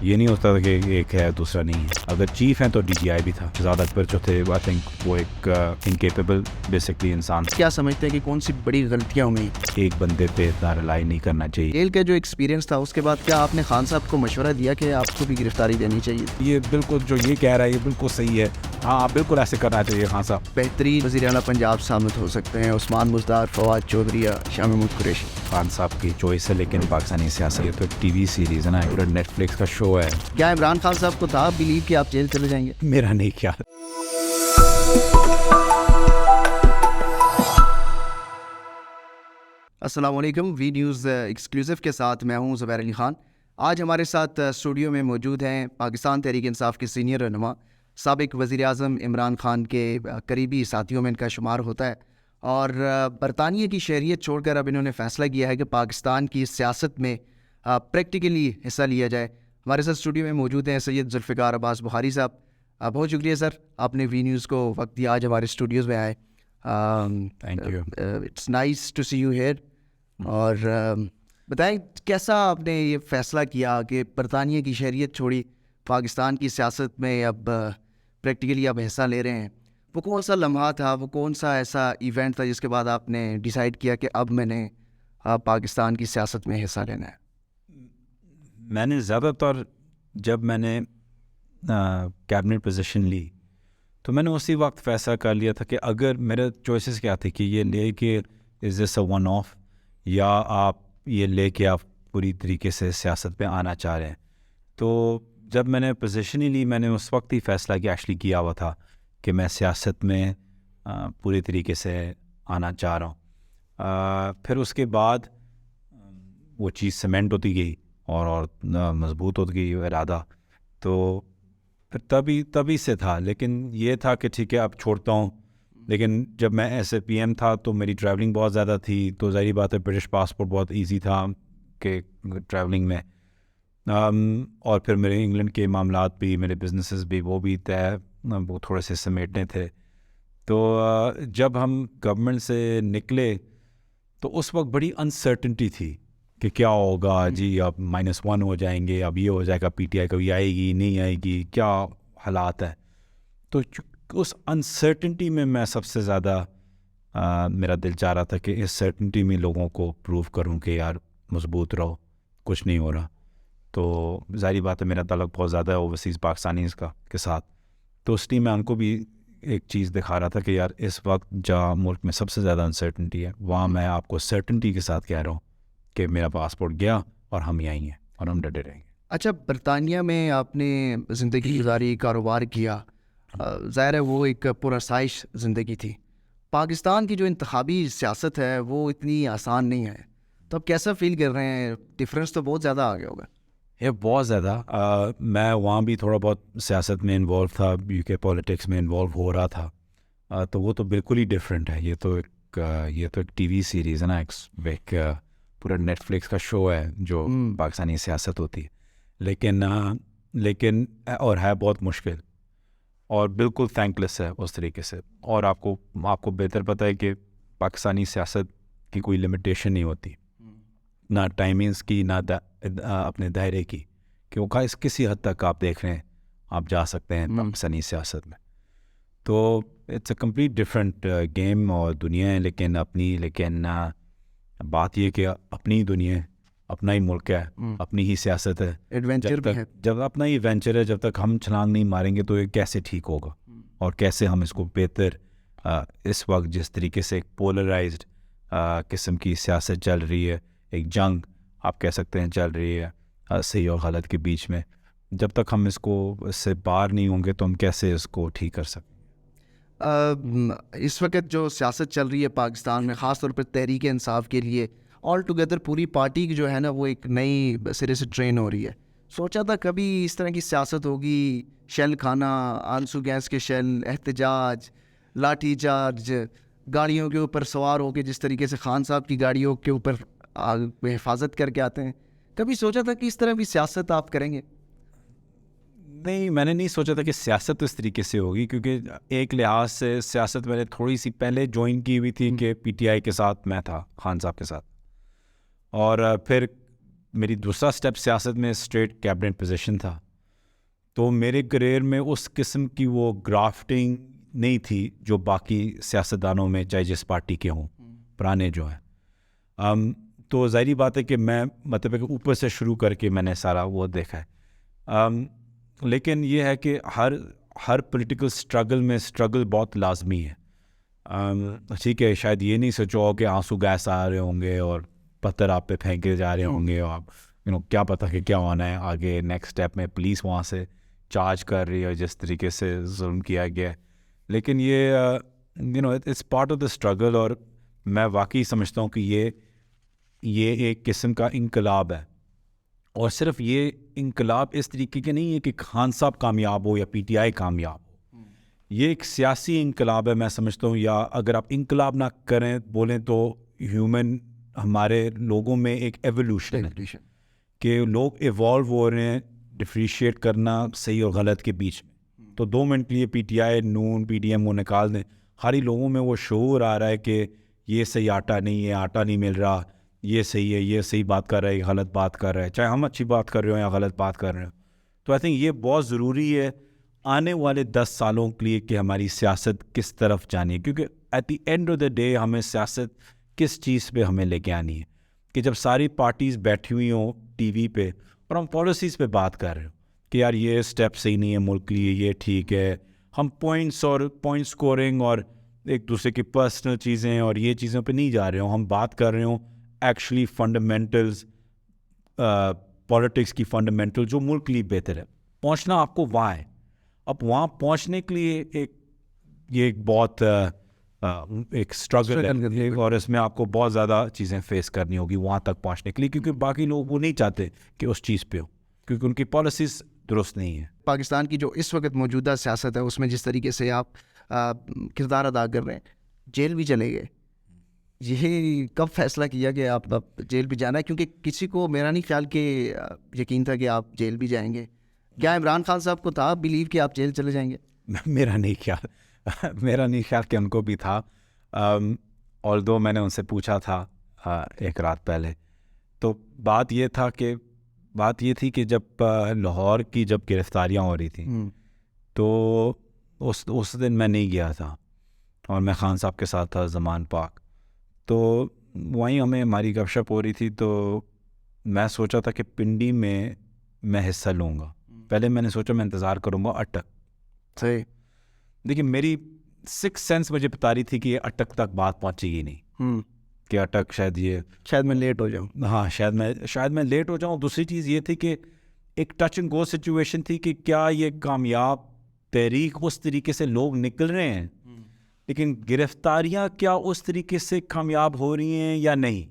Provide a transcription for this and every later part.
یہ نہیں ہوتا تھا کہ ایک ہے دوسرا نہیں ہے. اگر چیف ہیں تو DGI بھی تھا. شہزاد اکبر جو تھے آئی تھنک وہ ایک انکیپیبل بیسکلی انسان. کیا سمجھتے ہیں کہ کون سی بڑی غلطیاں ہوئی؟ ایک بندے پہ اتنا ریلائی نہیں کرنا چاہیے. جیل کا جو ایکسپیرینس تھا اس کے بعد کیا آپ نے خان صاحب کو مشورہ دیا کہ آپ کو بھی گرفتاری دینی چاہیے؟ یہ بالکل جو یہ کہہ رہا ہے یہ بالکل صحیح ہے. ہاں بالکل ایسے کرنا چاہیے خان صاحب. بہترین وزیر اعلیٰ پنجاب ثابت ہو سکتے ہیں عثمان بزدار، فواد چودھری یا شاہ محمود قریشی. خان صاحب کی چوائس ہے لیکن پاکستانی سیاست یہ تو ایک TV سیریز ہے نا, پورا نیٹ فلکس کا شو ہے. کیا عمران خان صاحب کو تھا بلیو کہ آپ جیل چلے جائیں گے؟ میرا نہیں خیال. السلام علیکم. وی نیوز ایکسکلوسیو کے ساتھ میں ہوں زبیر علی خان. آج ہمارے ساتھ اسٹوڈیو میں موجود ہیں پاکستان تحریک انصاف کے سینئر رہنما، سابق وزیر اعظم عمران خان کے قریبی ساتھیوں میں ان کا شمار ہوتا ہے، اور برطانیہ کی شہریت چھوڑ کر اب انہوں نے فیصلہ کیا ہے کہ پاکستان کی سیاست میں پریکٹیکلی حصہ لیا جائے. ہمارے ساتھ اسٹوڈیو میں موجود ہیں سید ذوالفقار عباس بخاری صاحب. بہت شکریہ سر، آپ نے وی نیوز کو وقت دیا، آج ہمارے اسٹوڈیوز میں آئے. Thank you. It's nice to see you here. اور بتائیں کیسا آپ نے یہ فیصلہ کیا کہ برطانیہ کی شہریت چھوڑی، پاکستان کی سیاست میں اب پریکٹیکلی آپ حصہ لے رہے ہیں؟ وہ کون سا لمحہ تھا، وہ کون سا ایسا ایونٹ تھا جس کے بعد آپ نے ڈیسائیڈ کیا کہ اب میں نے پاکستان کی سیاست میں حصہ لینا ہے؟ میں نے زیادہ تر جب میں نے کیبنٹ پوزیشن لی تو میں نے اسی وقت فیصلہ کر لیا تھا کہ اگر میرے چوائسیز کیا تھے کہ یہ لے کے از دس اے ون آف، یا آپ یہ لے کے آپ پوری طریقے سے سیاست پہ آنا چاہ رہے ہیں. تو جب میں نے پوزیشن ہی لی میں نے اس وقت ہی فیصلہ ایکچولی کیا ہوا تھا کہ میں سیاست میں پوری طریقے سے آنا چاہ رہا ہوں. پھر اس کے بعد وہ چیز سیمنٹ ہوتی گئی اور مضبوط ہوتی گئی ارادہ. تو پھر تبھی سے تھا، لیکن یہ تھا کہ ٹھیک ہے اب چھوڑتا ہوں. لیکن جب میں ایسے PM تھا تو میری ٹریولنگ بہت زیادہ تھی، تو ظاہری بات ہے برٹش پاسپورٹ بہت ایزی تھا کہ ٹریولنگ میں. اور پھر میرے انگلینڈ کے معاملات بھی، میرے بزنسز بھی، وہ بھی طے وہ تھوڑے سے سمیٹنے تھے. تو جب ہم گورنمنٹ سے نکلے تو اس وقت بڑی انسرٹنٹی تھی کہ کیا ہوگا، جی اب -1 ہو جائیں گے، اب یہ ہو جائے گا، PTI کبھی آئے گی نہیں آئے گی، کیا حالات ہے. تو اس انسرٹنٹی میں سب سے زیادہ میرا دل چاہ رہا تھا کہ اس سرٹنٹی میں لوگوں کو پروو کروں کہ یار مضبوط رہو، کچھ نہیں ہو رہا. تو ظاہری بات ہے میرا تعلق بہت زیادہ ہے اوورسیز پاکستانیز کے ساتھ، تو اس لیے میں ان کو بھی ایک چیز دکھا رہا تھا کہ یار اس وقت جہاں ملک میں سب سے زیادہ انسرٹنٹی ہے وہاں میں آپ کو سرٹنٹی کے ساتھ کہہ رہا ہوں کہ میرا پاسپورٹ گیا اور ہم یہیں ہیں اور ہم ڈٹے رہیں گے. اچھا، برطانیہ میں آپ نے زندگی گزاری، کاروبار کیا، ظاہر ہے وہ ایک پرآسائش زندگی تھی. پاکستان کی جو انتخابی سیاست ہے وہ اتنی آسان نہیں ہے، تو اب کیسا فیل کر رہے ہیں؟ ڈفرینس تو بہت زیادہ آ گیا ہوگا. یہ بہت زیادہ. میں وہاں بھی تھوڑا بہت سیاست میں انوالو تھا، UK پولیٹکس میں انوالو ہو رہا تھا. تو وہ تو بالکل ہی ڈفرینٹ ہے. یہ تو ایک TV سیریز ہے نا، ایک پورا نیٹ فلکس کا شو ہے جو پاکستانی سیاست ہوتی ہے. لیکن اور ہے بہت مشکل اور بالکل تھینک لیس ہے اس طریقے سے. اور آپ کو بہتر پتہ ہے کہ پاکستانی سیاست کی کوئی لمیٹیشن نہیں ہوتی، نہ ٹائمنگز کی، نہ اپنے دائرے کی، کہ وہ کسی حد تک آپ دیکھ رہے ہیں آپ جا سکتے ہیں پاکستانی سیاست میں. تو it's a complete different game اور دنیا ہے، لیکن بات یہ کہ اپنی دنیا ہے، اپنا ہی ملک ہے، اپنی ہی سیاست ہے. ایڈونچر بھی ہے. جب اپنا ہی وینچر ہے، جب تک ہم چھلانگ نہیں ماریں گے تو یہ کیسے ٹھیک ہوگا؟ اور کیسے ہم اس کو بہتر اس وقت جس طریقے سے ایک پولرائزڈ قسم کی سیاست چل رہی ہے، ایک جنگ آپ کہہ سکتے ہیں چل رہی ہے صحیح اور غلط کے بیچ میں، جب تک ہم اس سے باہر نہیں ہوں گے تو ہم کیسے اس کو ٹھیک کر سکتے ہیں؟ اس وقت جو سیاست چل رہی ہے پاکستان میں، خاص طور پر تحریک انصاف کے لیے آل ٹوگیدر پوری پارٹی کی جو ہے نا وہ ایک نئی سرے سے ٹرین ہو رہی ہے. سوچا تھا کبھی اس طرح کی سیاست ہوگی؟ شیل کھانا، آنسو گیس کے شیل، احتجاج، لاٹھی چارج، گاڑیوں کے اوپر سوار ہو کے جس طریقے سے خان صاحب کی گاڑیوں کے اوپر حفاظت کر کے آتے ہیں، کبھی سوچا تھا کہ اس طرح بھی سیاست آپ کریں گے؟ نہیں، میں نے نہیں سوچا تھا کہ سیاست اس طریقے سے ہوگی، کیونکہ ایک لحاظ سے سیاست میں نے تھوڑی سی پہلے جوائن کی ہوئی تھی کہ PTI کے ساتھ میں تھا، خان صاحب کے ساتھ. اور پھر میری دوسرا اسٹیپ سیاست میں اسٹیٹ کیبنٹ پوزیشن تھا. تو میرے کریئر میں اس قسم کی وہ گرافٹنگ نہیں تھی جو باقی سیاستدانوں میں چاہے جس پارٹی کے ہوں پرانے جو ہیں. تو ظاہری بات ہے کہ میں مطلب کہ اوپر سے شروع کر کے میں نے سارا وہ دیکھا ہے. لیکن یہ ہے کہ ہر پولیٹیکل اسٹرگل میں اسٹرگل بہت لازمی ہے. ٹھیک ہے, شاید یہ نہیں سوچو کہ آنسو گیس آ رہے ہوں گے اور پتھر آپ پہ پھینکے جا رہے ہوں گے اور آپ کیا پتہ کہ کیا ہونا ہے آگے نیکسٹ اسٹیپ میں, پولیس وہاں سے چارج کر رہی ہے جس طریقے سے ظلم کیا گیا ہے. لیکن یہ it's part of the struggle, اور میں واقعی سمجھتا ہوں کہ یہ ایک قسم کا انقلاب ہے. اور صرف یہ انقلاب اس طریقے کے نہیں ہے کہ خان صاحب کامیاب ہو یا پی ٹی آئی کامیاب ہو, یہ ایک سیاسی انقلاب ہے میں سمجھتا ہوں. یا اگر آپ انقلاب نہ کریں بولیں تو ہمارے لوگوں میں ایک ایولیوشن ہے کہ لوگ ایوالو ہو رہے ہیں ڈفریشیٹ کرنا صحیح اور غلط کے بیچ میں. تو 2 منٹ کے لیے پی ٹی آئی نون پی ڈی ایم وہ نکال دیں, ہاری لوگوں میں وہ شعور آ رہا ہے کہ یہ صحیح آٹا نہیں ہے, آٹا نہیں مل رہا, یہ صحیح ہے, یہ صحیح بات کر رہا ہے, یہ غلط بات کر رہا ہے, چاہے ہم اچھی بات کر رہے ہوں یا غلط بات کر رہے ہوں. تو آئی تھنک یہ بہت ضروری ہے آنے والے 10 سالوں کے لیے کہ ہماری سیاست کس طرف جانی ہے, کیونکہ at the end of the day ہمیں سیاست کس چیز پہ ہمیں لے کے آنی ہے. کہ جب ساری پارٹیز بیٹھی ہوئی ہوں ٹی وی پہ اور ہم پالیسیز پہ بات کر رہے ہوں کہ یار یہ اسٹیپ صحیح نہیں ہے ملک کے لیے, یہ ٹھیک ہے, ہم پوائنٹ اسکورنگ اور ایک دوسرے کی پرسنل چیزیں اور یہ چیزوں پہ نہیں جا رہے ہوں, ہم بات کر رہے ہوں ایکچولی فنڈامنٹلز, پولیٹکس کی فنڈامنٹل جو ملک کے لیے بہتر ہے. پہنچنا آپ کو وہاں ہے. اب وہاں پہنچنے کے لیے ایک بہت ایک اسٹرگل ہے, اور اس میں آپ کو بہت زیادہ چیزیں فیس کرنی ہوگی وہاں تک پہنچنے کے لیے, کیونکہ باقی لوگ وہ نہیں چاہتے کہ اس چیز پہ ہو, کیونکہ ان کی پالیسیز درست نہیں ہے. پاکستان کی جو اس وقت موجودہ سیاست ہے اس میں جس طریقے سے آپ کردار ادا کر رہے ہیں, جیل بھی چلے گئے, یہ کب فیصلہ کیا کہ آپ جیل بھی جانا ہے؟ کیونکہ کسی کو میرا نہیں خیال کہ یقین تھا کہ آپ جیل بھی جائیں گے. کیا عمران خان صاحب کو تھا بلیو کہ آپ جیل چلے جائیں گے؟ میرا نہیں خیال کہ ان کو بھی تھا. although میں نے ان سے پوچھا تھا ایک رات پہلے, تو بات یہ تھی کہ جب لاہور کی جب گرفتاریاں ہو رہی تھیں تو اس دن میں نہیں گیا تھا اور میں خان صاحب کے ساتھ تھا زمان پاک. تو وہیں ہماری گپ شپ ہو رہی تھی, تو میں سوچا تھا کہ پنڈی میں حصہ لوں گا. پہلے میں نے سوچا میں انتظار کروں گا اٹک. صحیح. دیکھیے میری 6 سینس مجھے بتا رہی تھی کہ یہ اٹک تک بات پہنچے گی نہیں, کہ اٹک شاید میں لیٹ ہو جاؤں. ہاں شاید میں لیٹ ہو جاؤں. دوسری چیز یہ تھی کہ ایک ٹچ اینڈ گو سچویشن تھی کہ کیا یہ کامیاب تحریک اس طریقے سے لوگ نکل رہے ہیں, لیکن گرفتاریاں کیا اس طریقے سے کامیاب ہو رہی ہیں یا نہیں.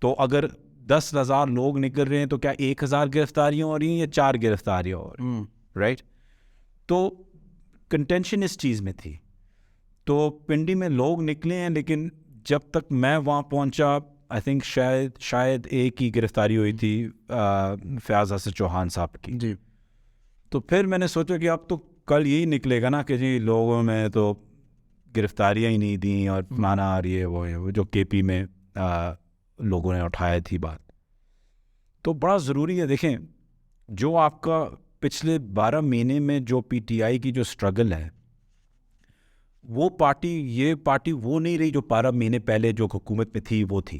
تو اگر 10,000 لوگ نکل رہے ہیں تو کیا 1,000 گرفتاریاں ہو رہی ہیں یا 4 گرفتاریاں ہو رہی ہیں, رائٹ. تو کنٹینشن اس چیز میں تھی. تو پنڈی میں لوگ نکلے ہیں, لیکن جب تک میں وہاں پہنچا آئی تھنک شاید ایک ہی گرفتاری ہوئی تھی فیاض حسن چوہان صاحب کی. جی. تو پھر میں نے سوچا کہ اب تو کل یہی نکلے گا نا کہ جی لوگوں میں تو گرفتاریاں ہی نہیں دیں اور مانا آ رہی ہے وہ جو کے پی میں لوگوں نے اٹھایا تھی بات. تو بڑا ضروری ہے. دیکھیں جو آپ کا پچھلے 12 مہینے میں جو پی ٹی آئی کی جو اسٹرگل ہے, یہ پارٹی وہ نہیں رہی جو 12 مہینے پہلے جو حکومت میں تھی وہ تھی.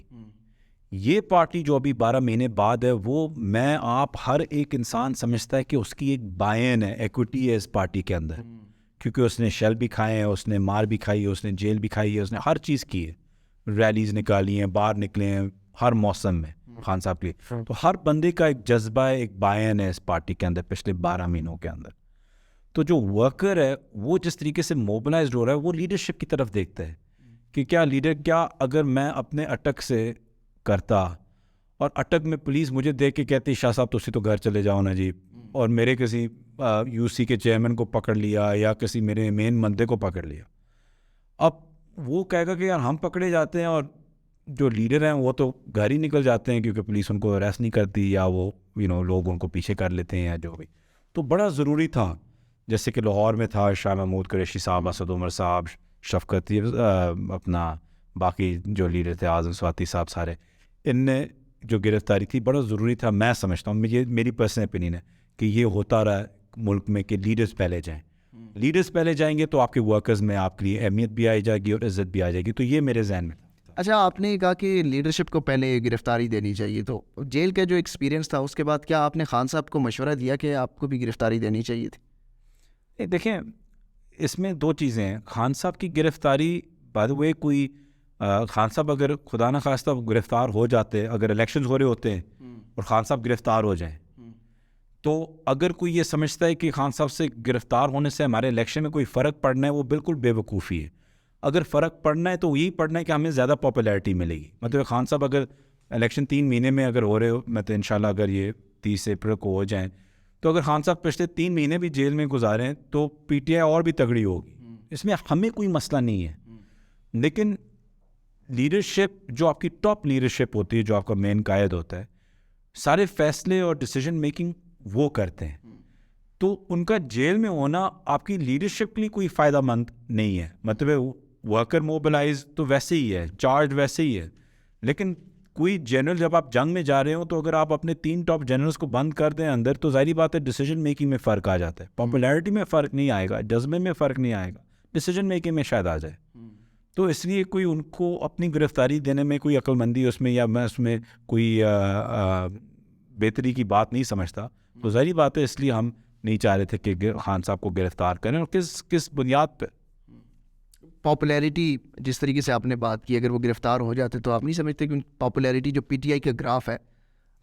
یہ پارٹی جو ابھی 12 مہینے بعد ہے, وہ میں آپ ہر ایک انسان سمجھتا ہے کہ اس کی ایک بائن ہے, ایکوٹی ہے اس پارٹی کے اندر, کیونکہ اس نے شیل بھی کھائے ہیں, اس نے مار بھی کھائی ہے, اس نے جیل بھی کھائی ہے, اس نے ہر چیز کی ہے, ریلیز نکالی ہیں, باہر نکلے ہیں ہر موسم میں خان صاحب کے. تو ہر بندے کا ایک جذبہ ہے, ایک بائن ہے اس پارٹی کے اندر پچھلے 12 مہینوں کے اندر. تو جو ورکر ہے وہ جس طریقے سے موبلائزڈ ہو رہا ہے وہ لیڈرشپ کی طرف دیکھتا ہے کہ کیا اگر میں اپنے اٹک سے کرتا اور اٹک میں پولیس مجھے دیکھ کے کہتی شاہ صاحب تسی تو گھر چلے جاؤ نا جی, اور میرے کسی یو سی کے چیئرمین کو پکڑ لیا یا کسی میرے مین بندے کو پکڑ لیا, اب وہ کہے گا کہ یار ہم پکڑے جاتے ہیں اور جو لیڈر ہیں وہ تو گھر ہی نکل جاتے ہیں کیونکہ پولیس ان کو اریسٹ نہیں کرتی یا وہ لوگ ان کو پیچھے کر لیتے ہیں یا جو بھی. تو بڑا ضروری تھا, جیسے کہ لاہور میں تھا شاہ محمود قریشی صاحب, اسد عمر صاحب, شفقت اپنا باقی جو لیڈر تھے اعظم سواتی صاحب, سارے ان نے جو گرفتاری تھی بڑا ضروری تھا. میں سمجھتا ہوں, یہ میری پرسنل اوپینین ہے کہ یہ ہوتا رہا ملک میں کہ لیڈرز پہلے جائیں. لیڈرز پہلے جائیں گے تو آپ کے ورکرز میں آپ کے لیے اہمیت بھی آئی جائے گی اور عزت بھی آ جائے گی. تو یہ میرے ذہن میں تھا. اچھا, آپ نے کہا کہ لیڈرشپ کو پہلے گرفتاری دینی چاہیے, تو جیل کا جو ایکسپیرینس تھا اس کے بعد کیا آپ نے خان صاحب کو مشورہ دیا کہ آپ کو بھی گرفتاری دینی چاہیے تھی؟ دیکھیں, اس میں دو چیزیں ہیں. خان صاحب کی گرفتاری بائی دا وے, کوئی خان صاحب اگر خدا نہ خواستہ گرفتار ہو جاتے, اگر الیکشنز ہو رہے ہوتے ہیں اور خان صاحب گرفتار ہو جائیں, تو اگر کوئی یہ سمجھتا ہے کہ خان صاحب سے گرفتار ہونے سے ہمارے الیکشن میں کوئی فرق پڑنا ہے, وہ بالکل بے وقوفی ہے. اگر فرق پڑنا ہے تو یہی پڑنا ہے کہ ہمیں زیادہ پاپولیرٹی ملے گی. مطلب خان صاحب اگر الیکشن 3 مہینے میں اگر ہو رہے ہو, میں تو انشاءاللہ اگر یہ 30 اپریل کو ہو جائیں, تو اگر خان صاحب پچھلے 3 مہینے بھی جیل میں گزاریں تو پی ٹی آئی اور بھی تگڑی ہوگی. اس میں ہمیں کوئی مسئلہ نہیں ہے. لیکن لیڈرشپ جو آپ کی ٹاپ لیڈرشپ ہوتی ہے, جو آپ کا مین قائد ہوتا ہے, سارے فیصلے اور ڈیسیجن میکنگ وہ کرتے ہیں. تو ان کا جیل میں ہونا آپ کی لیڈرشپ کے لیے کوئی فائدہ مند نہیں ہے. مطلب ورکر موبلائز تو ویسے ہی ہے, چارج ویسے ہی ہے. لیکن کوئی جنرل جب آپ جنگ میں جا رہے ہو تو اگر آپ اپنے 3 ٹاپ جنرلز کو بند کر دیں اندر, تو ظاہری بات ہے ڈیسیجن میکنگ میں فرق آ جاتا ہے. پاپولیرٹی میں فرق نہیں آئے گا, جذبے میں فرق نہیں آئے گا, ڈیسیجن میکنگ میں شاید آ جائے. تو اس لیے کوئی ان کو اپنی گرفتاری دینے میں کوئی عقل مندی اس میں, یا میں اس میں کوئی بہتری کی بات نہیں سمجھتا. تو ظاہری بات ہے اس لیے ہم نہیں چاہ رہے تھے کہ خان صاحب کو گرفتار کریں. اور کس بنیاد پہ؟ پاپولیرٹی جس طریقے سے آپ نے بات کی, اگر وہ گرفتار ہو جاتے تو آپ نہیں سمجھتے کہ پاپولیرٹی جو پی ٹی آئی کا گراف ہے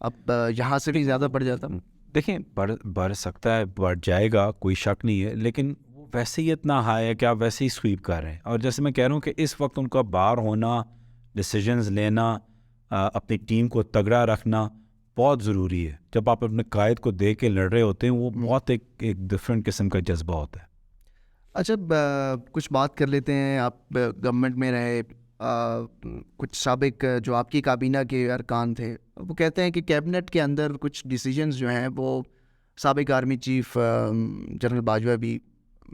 اب یہاں سے بھی زیادہ بڑھ جاتا؟ دیکھیں, بڑھ سکتا ہے, بڑھ جائے گا, کوئی شک نہیں ہے. لیکن وہ ویسے ہی اتنا ہائی ہے کہ آپ ویسے ہی سویپ کر رہے ہیں. اور جیسے میں کہہ رہا ہوں کہ اس وقت ان کا باہر ہونا, ڈیسیجنز لینا, اپنی ٹیم کو تگڑا رکھنا بہت ضروری ہے. جب آپ اپنے قائد کو دیکھ کے لڑ رہے ہوتے ہیں, وہ بہت ایک ڈفرینٹ قسم کا جذبہ ہوتا ہے. اچھا, کچھ بات کر لیتے ہیں. آپ گورنمنٹ میں رہے, کچھ سابق جو آپ کی کابینہ کے ارکان تھے وہ کہتے ہیں کہ کیبنٹ کے اندر کچھ ڈیسیجنز جو ہیں وہ سابق آرمی چیف جنرل باجوہ بھی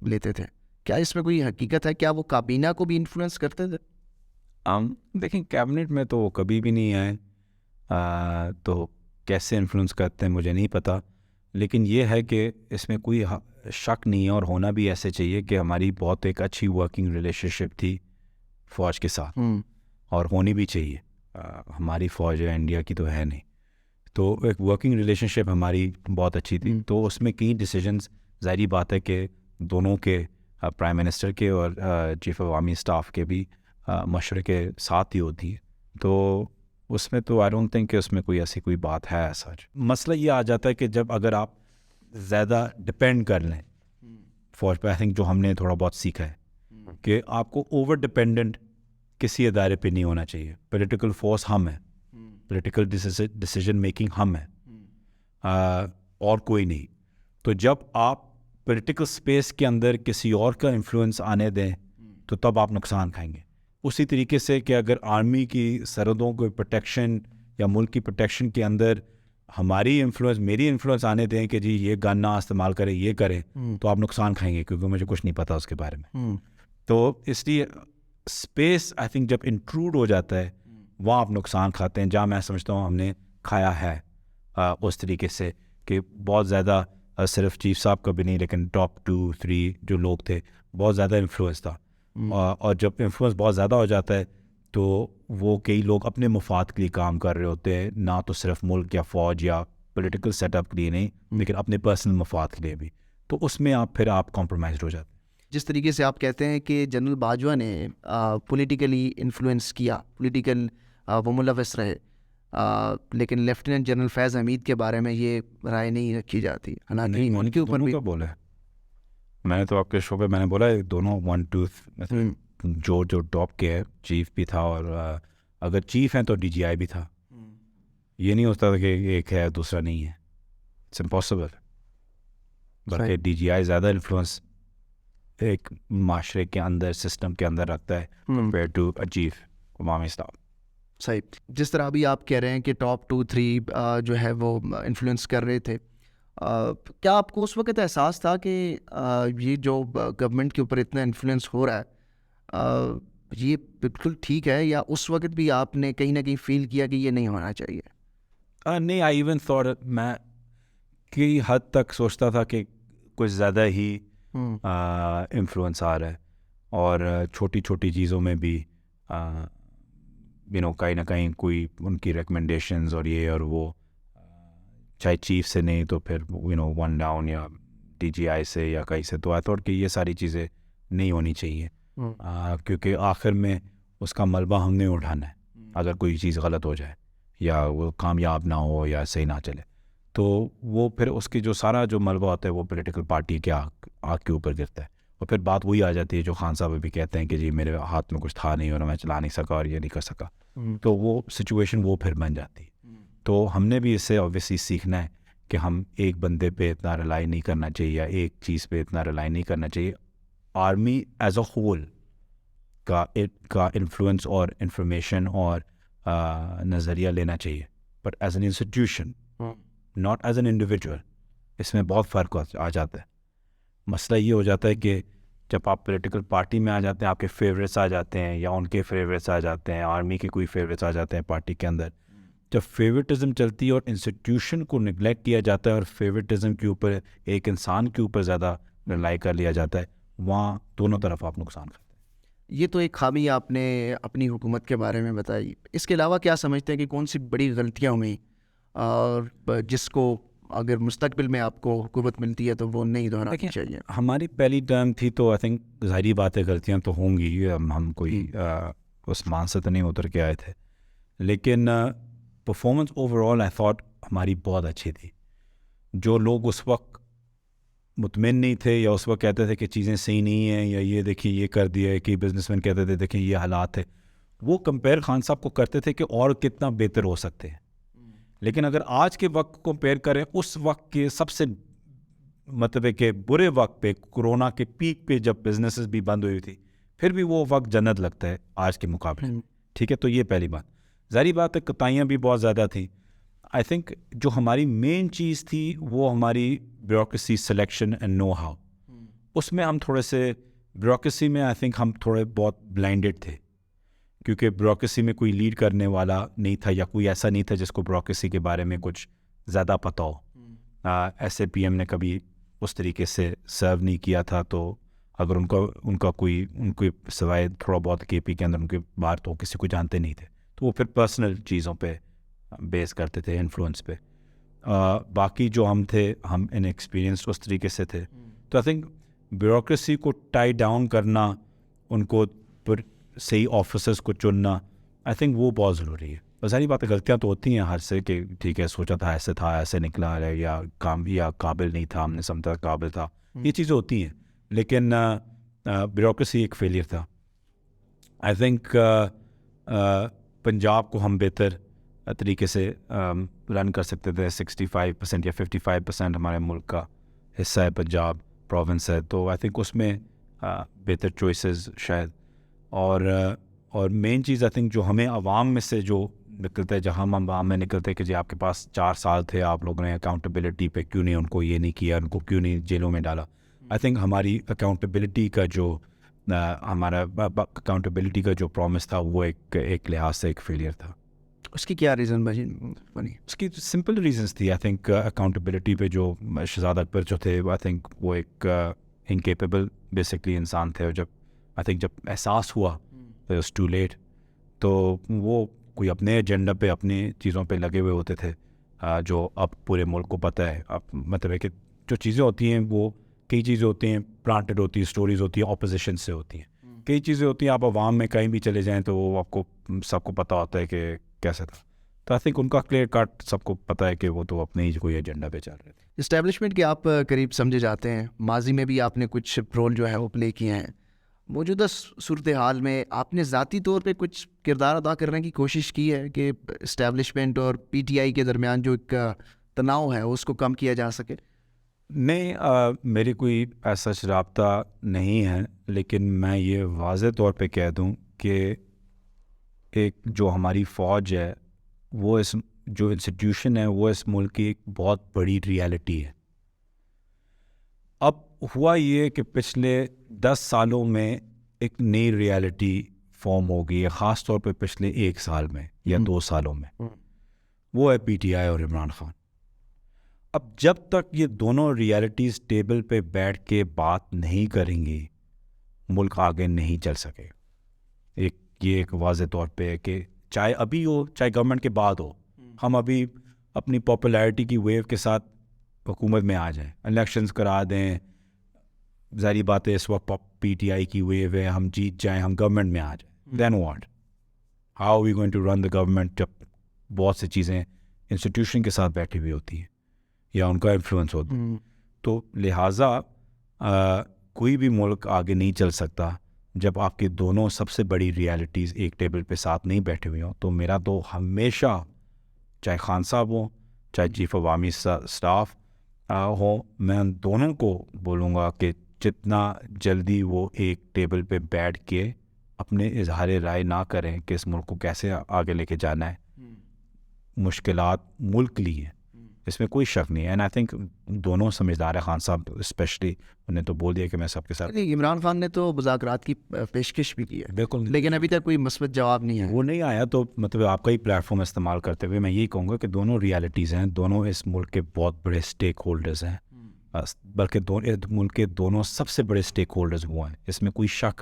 لیتے تھے. کیا اس میں کوئی حقیقت ہے؟ کیا وہ کابینہ کو بھی انفلوئنس کرتے تھے؟ دیکھیں, کیبنٹ میں تو وہ کبھی بھی نہیں آئے, تو کیسے انفلوئنس کرتے ہیں مجھے نہیں پتہ. لیکن یہ ہے کہ اس میں کوئی شک نہیں ہے, اور ہونا بھی ایسے چاہیے کہ ہماری بہت ایک اچھی ورکنگ ریلیشن شپ تھی فوج کے ساتھ, اور ہونی بھی چاہیے. ہماری فوج ہے انڈیا کی تو ہے نہیں, تو ایک ورکنگ ریلیشن شپ ہماری بہت اچھی تھی. تو اس میں کئی ڈیسیجنز ظاہری بات ہے کہ دونوں کے, پرائم منسٹر کے اور چیف آف آرمی اسٹاف کے بھی مشورے کے ساتھ ہی ہوتی ہے. تو اس میں تو آئی ڈونٹ تھنک کہ اس میں کوئی ایسی کوئی بات ہے ایسا. مسئلہ یہ آ جاتا ہے کہ جب اگر آپ زیادہ ڈپینڈ کر لیں فوج پہ, آئی تھنک جو ہم نے تھوڑا بہت سیکھا ہے کہ آپ کو اوور ڈپینڈنٹ کسی ادارے پہ نہیں ہونا چاہیے. پولیٹیکل فورس ہم ہیں, پولیٹیکل ڈیسیجن میکنگ ہم ہیں, اور کوئی نہیں. تو جب آپ پولیٹیکل اسپیس کے اندر کسی اور کا انفلوئنس آنے دیں تو تب آپ نقصان کھائیں گے. اسی طریقے سے کہ اگر آرمی کی سرحدوں کو پروٹیکشن یا ملک کی پروٹیکشن کے اندر ہماری انفلوئنس, میری انفلوئنس آنے دیں کہ جی یہ گن نہ استعمال کریں, یہ کریں, تو آپ نقصان کھائیں گے, کیونکہ مجھے کچھ نہیں پتہ اس کے بارے میں. تو اس لیے اسپیس آئی تھنک جب انٹروڈ ہو جاتا ہے وہاں آپ نقصان کھاتے ہیں, جہاں میں سمجھتا ہوں ہم نے کھایا ہے اس طریقے سے کہ بہت زیادہ, صرف چیف صاحب کا بھی نہیں لیکن ٹاپ 2-3 جو لوگ تھے بہت زیادہ انفلوئنس تھا. اور جب انفلوئنس بہت زیادہ ہو جاتا ہے تو وہ کئی لوگ اپنے مفاد کے لیے کام کر رہے ہوتے ہیں, نہ تو صرف ملک یا فوج یا پولیٹیکل سیٹ اپ کے لیے نہیں, لیکن اپنے پرسنل مفاد کے لیے بھی. تو اس میں آپ کمپرومائزڈ ہو جاتے ہیں. جس طریقے سے آپ کہتے ہیں کہ جنرل باجوہ نے پولیٹیکلی انفلوئنس کیا, پولیٹیکل وہ ملوث رہے, لیکن لیفٹیننٹ جنرل فیض حمید کے بارے میں یہ رائے نہیں رکھی جاتی. حالانکہ ان کے اوپر بھی بولا ہے, میں نے تو آپ کے شو پہ میں نے بولا دونوں 1-2 جو ٹاپ کے ہے, چیف بھی تھا, اور اگر چیف ہیں تو ڈی جی آئی بھی تھا. یہ نہیں ہوتا تھا کہ ایک ہے دوسرا نہیں ہے, اٹس امپاسبل. بلکہ ڈی جی آئی زیادہ انفلوئنس ایک معاشرے کے اندر, سسٹم کے اندر رکھتا ہے کمپیئر ٹو چیف عوامی اسٹاف. صحیح. جس طرح ابھی آپ کہہ رہے ہیں کہ ٹاپ 2-3 جو ہے وہ انفلوئنس کر رہے تھے, کیا آپ کو اس وقت احساس تھا کہ یہ جو گورنمنٹ کے اوپر اتنا انفلوئنس ہو رہا ہے یہ بالکل ٹھیک ہے, یا اس وقت بھی آپ نے کہیں نہ کہیں فیل کیا کہ یہ نہیں ہونا چاہیے؟ نہیں, آئی ایون تھاٹ, میں کئی حد تک سوچتا تھا کہ کچھ زیادہ ہی انفلوئنس آ رہا ہے, اور چھوٹی چھوٹی چیزوں میں بھی کہیں نہ کہیں کوئی ان کی ریکمنڈیشنز اور یہ اور وہ, چاہے چیف سے نہیں تو پھر ون ڈاؤن یا ڈی جی آئی سے یا کہیں سے. تو آئی تھاٹ کہ یہ ساری چیزیں نہیں ہونی چاہیے, کیونکہ آخر میں اس کا ملبہ ہم نے اٹھانا ہے. اگر کوئی چیز غلط ہو جائے یا وہ کامیاب نہ ہو یا صحیح نہ چلے, تو وہ پھر اس کی جو سارا جو ملبہ ہوتا ہے وہ پولیٹیکل پارٹی کے آگ کے اوپر گرتا ہے, اور پھر بات وہی آ جاتی ہے جو خان صاحب بھی کہتے ہیں کہ جی میرے ہاتھ میں کچھ تھا نہیں اور میں چلا نہیں سکا اور یہ نہیں کر سکا. تو وہ سچویشن وہ پھر بن جاتی ہے. تو ہم نے بھی اس سے اوبویسلی سیکھنا ہے کہ ہم ایک بندے پہ اتنا ریلائی نہیں کرنا چاہیے یا ایک چیز پہ اتنا ریلائی نہیں کرنا چاہیے. آرمی ایز اے ہول کا انفلوئنس اور انفارمیشن اور نظریہ لینا چاہیے, but as an institution, not as an individual. اس میں بہت فرق آ جاتا ہے. مسئلہ یہ ہو جاتا ہے کہ جب آپ پولیٹیکل پارٹی میں آ جاتے ہیں, آپ کے فیوریٹس آ جاتے ہیں یا ان کے فیوریٹس آ جاتے ہیں, آرمی کے کوئی فیوریٹس آ جاتے ہیں پارٹی کے اندر. جب فیوریٹزم چلتی ہے اور انسٹیٹیوشن کو نگلیکٹ کیا جاتا ہے اور فیوریٹزم کے اوپر ایک انسان کے اوپر زیادہ رلائی کر لیا جاتا ہے, وہاں دونوں طرف آپ نقصان کرتے ہیں. یہ تو ایک خامی آپ نے اپنی حکومت کے بارے میں بتائی. اس کے علاوہ کیا سمجھتے ہیں کہ کون سی بڑی غلطیاں ہوئیں اور جس کو اگر مستقبل میں آپ کو حکومت ملتی ہے تو وہ نہیں دہرانی چاہیے؟ ہماری پہلی ٹرم تھی تو آئی تھنک ظاہری بات ہے غلطیاں تو ہوں گی, ہم کوئی اس مان سے تو نہیں اتر کے آئے تھے, لیکن performance over all I thought ہماری بہت اچھی تھی. جو لوگ اس وقت مطمئن نہیں تھے یا اس وقت کہتے تھے کہ چیزیں صحیح نہیں ہیں یا یہ دیکھیے یہ کر دیا ہے, کہ بزنس مین کہتے تھے دیکھیں یہ حالات ہے, وہ کمپیئر خان صاحب کو کرتے تھے کہ اور کتنا بہتر ہو سکتے ہیں. لیکن اگر آج کے وقت کو کمپیئر کریں اس وقت کے سب سے مطلب ہے کہ برے وقت پہ, کورونا کے پیک پہ جب بزنسز بھی بند ہوئی تھی, پھر بھی وہ وقت جنت لگتا ہے آج کے مقابلے. ٹھیک ہے, تو یہ پہلی بات. ظاہری بات ہے کوتاہیاں بھی بہت زیادہ تھیں. آئی تھنک جو ہماری مین چیز تھی وہ ہماری bureaucracy selection and know how. اس میں ہم تھوڑے سے بیوروکریسی میں آئی تھنک ہم تھوڑے بہت بلائنڈڈ تھے, کیونکہ بیوروکریسی میں کوئی لیڈ کرنے والا نہیں تھا یا کوئی ایسا نہیں تھا جس کو بیوروکریسی کے بارے میں کچھ زیادہ پتہ ہو. ایسے پی ایم نے کبھی اس طریقے سے سرو نہیں کیا تھا, تو اگر ان کا کوئی ان کے سوائے تھوڑا بہت کے پی کے اندر ان کے باہر تو کسی کو جانتے نہیں تھے, تو وہ پھر پرسنل چیزوں پہ بیس کرتے تھے, انفلوئنس پہ. باقی جو ہم تھے ہم ان ایکسپیرینس اس طریقے سے تھے. تو آئی تھنک بیوروکریسی کو ٹائی ڈاؤن کرنا, ان کو صحیح آفیسرس کو چننا, آئی تھنک وہ بہت ضروری ہے. اور ساری باتیں غلطیاں تو ہوتی ہیں ہر سے کہ ٹھیک ہے سوچا تھا ایسے نکلا ہے یا قابل نہیں تھا, ہم نے سمجھا قابل تھا, یہ چیزیں ہوتی ہیں. لیکن بیوروکریسی ایک فیلئر تھا. آئی تھنک پنجاب کو ہم بہتر طریقے سے رن کر سکتے تھے. 65% یا 55% ہمارے ملک کا حصہ ہے پنجاب پروونس ہے, تو آئی تھنک اس میں بہتر چوائسیز شاید. اور مین چیز آئی تھنک جو ہمیں عوام میں سے جو نکلتا ہے, جہاں ہم عوام میں نکلتے ہیں کہ جی آپ کے پاس 4 سال تھے, آپ لوگوں نے اکاؤنٹیبلٹی پہ کیوں نہیں ان کو یہ نہیں کیا, ان کو کیوں نہیں جیلوں میں ڈالا. آئی تھنک ہماری اکاؤنٹیبلٹی کا جو پرومس تھا وہ ایک لحاظ سے ایک فیلئر تھا. اس کی کیا ریزن بنی؟ اس کی سمپل ریزنس تھی. آئی تھنک اکاؤنٹیبلٹی پہ جو شہزاد اکبر جو تھے, آئی تھنک وہ ایک انکیپیبل بیسکلی انسان تھے, اور جب احساس ہوا تو اٹس ٹو لیٹ. تو وہ کوئی اپنے ایجنڈا پہ اپنی چیزوں پہ لگے ہوئے ہوتے تھے, جو اب پورے ملک کو پتہ ہے. اب مطلب ہے کہ جو چیزیں ہوتی ہیں وہ کئی چیزیں ہوتی ہیں پلانٹڈ ہوتی ہیں, اسٹوریز ہوتی ہیں اپوزیشن سے ہوتی ہیں, کئی چیزیں ہوتی ہیں آپ عوام میں کہیں بھی چلے جائیں تو وہ آپ کو سب کو پتہ ہوتا ہے کہ کیسے تھا. تو آئی تھنک ان کا کلیئر کٹ سب کو پتہ ہے کہ وہ تو اپنے ہی کوئی ایجنڈا پہ چل رہے تھے. اسٹیبلشمنٹ کے آپ قریب سمجھے جاتے ہیں, ماضی میں بھی آپ نے کچھ رول جو ہے وہ پلے کیے ہیں. موجودہ صورتحال میں آپ نے ذاتی طور پہ کچھ کردار ادا کرنے کی کوشش کی ہے کہ اسٹیبلشمنٹ اور پی ٹی آئی کے درمیان جو ایک تناؤ ہے اس کو کم کیا جا سکے؟ نہیں, میری کوئی ایسا رابطہ نہیں ہے, لیکن میں یہ واضح طور پہ کہہ دوں کہ ایک جو ہماری فوج ہے وہ جو انسٹیٹیوشن ہے وہ اس ملک کی ایک بہت بڑی ریالٹی ہے. اب ہوا یہ کہ پچھلے 10 سالوں میں ایک نئی ریالٹی فارم ہو گئی ہے, خاص طور پہ پچھلے 1 سال میں یا 2 سالوں میں. وہ ہے پی ٹی آئی اور عمران خان. اب جب تک یہ دونوں ریالٹیز ٹیبل پہ بیٹھ کے بات نہیں کریں گی ملک آگے نہیں چل سکے. یہ ایک واضح طور پہ ہے کہ چاہے ابھی ہو چاہے گورنمنٹ کے بعد ہو, ہم ابھی اپنی پاپولیرٹی کی ویو کے ساتھ حکومت میں آ جائیں, الیکشنز کرا دیں, ظاہری بات ہے اس وقت پی ٹی آئی کی ویو ہے, ہم جیت جائیں, ہم گورنمنٹ میں آ جائیں, then what, how are we going to run the government جب بہت سی چیزیں انسٹیٹیوشن کے ساتھ بیٹھی ہوئی ہوتی ہیں یا ان کا انفلوئنس ہوتا ہے. تو لہٰذا کوئی بھی ملک آگے نہیں چل سکتا جب آپ کی دونوں سب سے بڑی ریالٹیز ایک ٹیبل پہ ساتھ نہیں بیٹھے ہوئے ہوں. تو میرا تو ہمیشہ چاہے خان صاحب ہوں چاہے چیف عوامی اسٹاف ہو, میں ان دونوں کو بولوں گا کہ جتنا جلدی وہ ایک ٹیبل پہ بیٹھ کے اپنے اظہار رائے نہ کریں کہ اس ملک کو کیسے آگے لے کے جانا ہے. مشکلات ملک لی ہیں, اس میں کوئی شک نہیں ہے. اینڈ آئی تھنک دونوں سمجھدار ہیں. خان صاحب اسپیشلی انہیں تو بول دیا کہ میں سب کے ساتھ. عمران خان نے تو مذاکرات کی پیشکش بھی کی ہے بالکل, لیکن ابھی تک کوئی مثبت جواب نہیں ہے. وہ نہیں آیا. تو مطلب آپ کا ہی پلیٹ فارم استعمال کرتے ہوئے میں یہی کہوں گا کہ دونوں ریالٹیز ہیں, دونوں اس ملک کے بہت بڑے اسٹیک ہولڈرز ہیں, بلکہ ملک کے دونوں سب سے بڑے اسٹیک ہولڈرز وہ ہیں. اس میں کوئی شک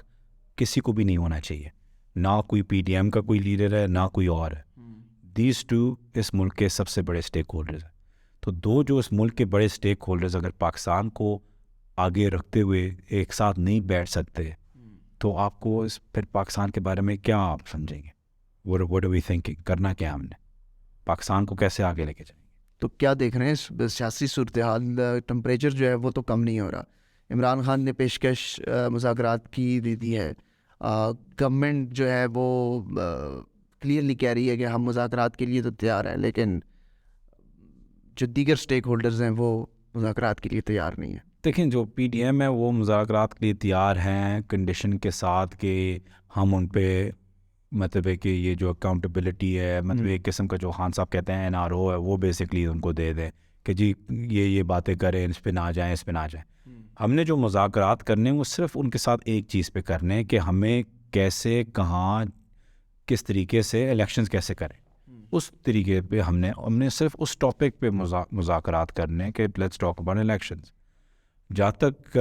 کسی کو بھی نہیں ہونا چاہیے, نہ کوئی پی ڈی ایم کا کوئی لیڈر ہے نہ کوئی اور ہے. دیز ٹو اس ملک کے سب سے بڑے اسٹیک ہولڈرز ہیں. تو دو جو اس ملک کے بڑے اسٹیک ہولڈرز اگر پاکستان کو آگے رکھتے ہوئے ایک ساتھ نہیں بیٹھ سکتے تو آپ کو پھر پاکستان کے بارے میں کیا آپ سمجھیں گے؟ what are we thinking? کرنا کیا ہم نے, پاکستان کو کیسے آگے لے کے جائیں گے؟ تو کیا دیکھ رہے ہیں سیاسی صورتحال, ٹمپریچر جو ہے وہ تو کم نہیں ہو رہا. عمران خان نے پیشکش مذاکرات کی دی ہے, گورنمنٹ جو ہے وہ کلیئرلی کہہ رہی ہے کہ ہم مذاکرات کے لیے تو تیار ہیں, لیکن جو دیگر اسٹیک ہولڈرز ہیں وہ مذاکرات کے لیے تیار نہیں ہیں. دیکھیں جو پی ڈی ایم ہے وہ مذاکرات کے لیے تیار ہیں کنڈیشن کے ساتھ کہ ہم ان پہ مطلب ہے کہ یہ جو اکاؤنٹیبلٹی ہے, مطلب ایک قسم کا جو خان صاحب کہتے ہیں این آر او ہے, وہ بیسکلی ان کو دے دیں کہ جی یہ باتیں کریں, اس پہ نہ جائیں, اس پہ نہ جائیں. ہم نے جو مذاکرات کرنے ہیں وہ صرف ان کے ساتھ ایک چیز پہ کرنے ہیں کہ ہمیں کیسے کہاں کس طریقے سے الیکشنز کیسے کریں, اس طریقے پہ ہم نے صرف اس ٹاپک پہ مذاکرات کرنے ہیں کہ لیٹس ٹاک اباؤٹ الیکشنز. جہاں تک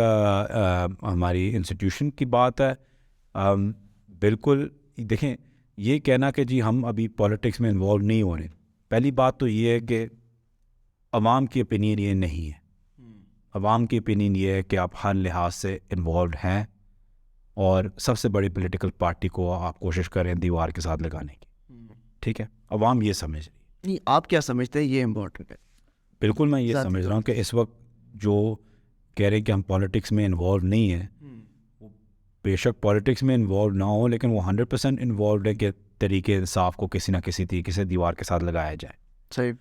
ہماری انسٹیٹیوشن کی بات ہے, بالکل دیکھیں یہ کہنا کہ جی ہم ابھی پالیٹکس میں انوالو نہیں ہو رہے, پہلی بات تو یہ ہے کہ عوام کی اوپینین یہ نہیں ہے. عوام کی اوپینین یہ ہے کہ آپ ہر لحاظ سے انوالوڈ ہیں اور سب سے بڑی پولیٹیکل پارٹی کو آپ کوشش کریں دیوار کے ساتھ لگانے کی. ٹھیک ہے, عوام یہ سمجھ رہی ہے. نہیں, آپ کیا سمجھتے ہیں یہ امپورٹنٹ ہے؟ بالکل میں یہ سمجھ رہا ہوں کہ اس وقت جو کہہ رہے ہیں کہ ہم پالیٹکس میں انوالو نہیں ہیں, بے شک پالیٹکس میں انوالو نہ ہو لیکن وہ 100% انوالوڈ ہے کہ طریقے انصاف کو کسی نہ کسی طریقے سے دیوار کے ساتھ لگایا جائے. صحیح.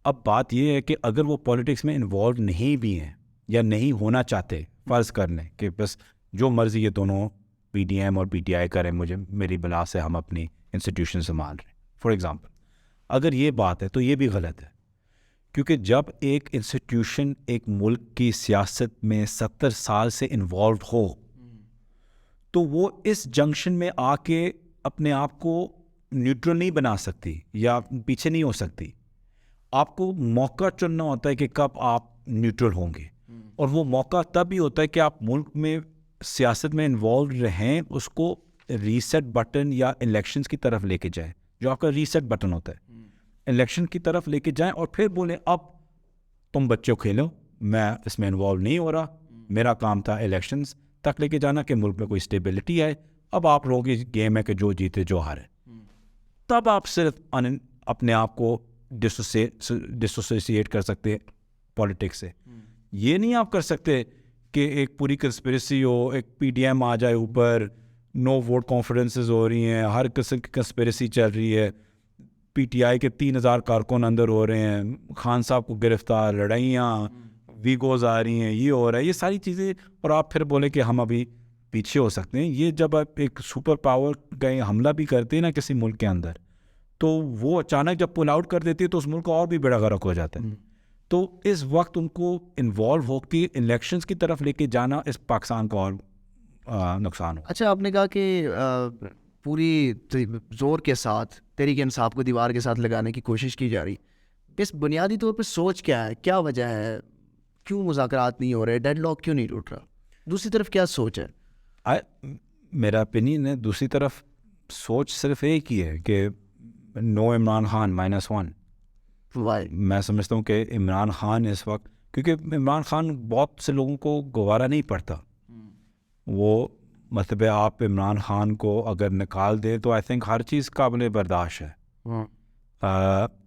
اب بات یہ ہے کہ اگر وہ پالیٹکس میں انوالو نہیں بھی ہیں یا نہیں ہونا چاہتے, فرض کر لیں کہ بس جو مرضی یہ دونوں پی ڈی ایم اور پی ٹی آئی کریں, مجھے میری بلا سے ہم اپنی انسٹیٹیوشن سنبھال رہے ہیں, فار ایگزامپل, اگر یہ بات ہے تو یہ بھی غلط ہے. کیونکہ جب ایک انسٹیٹیوشن ایک ملک کی سیاست میں 70 سال سے انوالوڈ ہو تو وہ اس جنکشن میں آ کے اپنے آپ کو نیوٹرل نہیں بنا سکتی یا پیچھے نہیں ہو سکتی. آپ کو موقع چننا ہوتا ہے کہ کب آپ نیوٹرل ہوں گے, اور وہ موقع تب ہی ہوتا ہے کہ آپ ملک میں سیاست میں انوالو رہیں, اس کو ریسیٹ بٹن یا الیکشنز کی طرف لے کے جائیں, جو آپ کا ریسیٹ بٹن ہوتا ہے, الیکشن کی طرف لے کے جائیں اور پھر بولیں اب تم بچوں کھیلو, میں اس میں انوالو نہیں ہو رہا, میرا کام تھا الیکشنز تک لے کے جانا کہ ملک میں کوئی اسٹیبلٹی ہے, اب آپ لوگوں کی گیم ہے کہ جو جیتے جو ہارے. تب آپ صرف اپنے آپ کو ڈسوسیٹ کر سکتے پالیٹکس سے. یہ نہیں آپ کر سکتے کہ ایک پوری کنسپریسی ہو, ایک پی ڈی ایم آ جائے اوپر, نو ووٹ کانفرنسز ہو رہی ہیں, ہر قسم کی کنسپریسی چل رہی ہے, پی ٹی آئی کے 3000 کارکن اندر ہو رہے ہیں, خان صاحب کو گرفتار, لڑائیاں, ویگوز آ رہی ہیں, یہ ہو رہا ہے, یہ ساری چیزیں, اور آپ پھر بولے کہ ہم ابھی پیچھے ہو سکتے ہیں. یہ جب آپ ایک سپر پاور کا حملہ بھی کرتے ہیں نا کسی ملک کے اندر, تو وہ اچانک جب پل آؤٹ کر دیتی ہے تو اس ملک کا اور بھی بڑا غرق ہو جاتا ہے. تو اس وقت ان کو انوالو ہو کے الیکشنز کی طرف لے کے جانا اس پاکستان کو اور نقصان ہو. اچھا, آپ نے کہا کہ پوری زور کے ساتھ تحریک انصاف کو دیوار کے ساتھ لگانے کی کوشش کی جا رہی، بس بنیادی طور پہ سوچ کیا ہے، کیا وجہ ہے، کیوں مذاکرات نہیں ہو رہے، ڈیڈ لاک کیوں نہیں ٹوٹ رہا؟ دوسری طرف کیا سوچ ہے؟ میرا اوپینین ہے دوسری طرف سوچ صرف ایک ہی ہے کہ نو عمران خان -1. وائی؟ میں سمجھتا ہوں کہ عمران خان اس وقت، کیونکہ عمران خان بہت سے لوگوں کو گوارا نہیں پڑتا، وہ مطلب آپ عمران خان کو اگر نکال دیں تو آئی تھنک ہر چیز قابل برداشت ہے.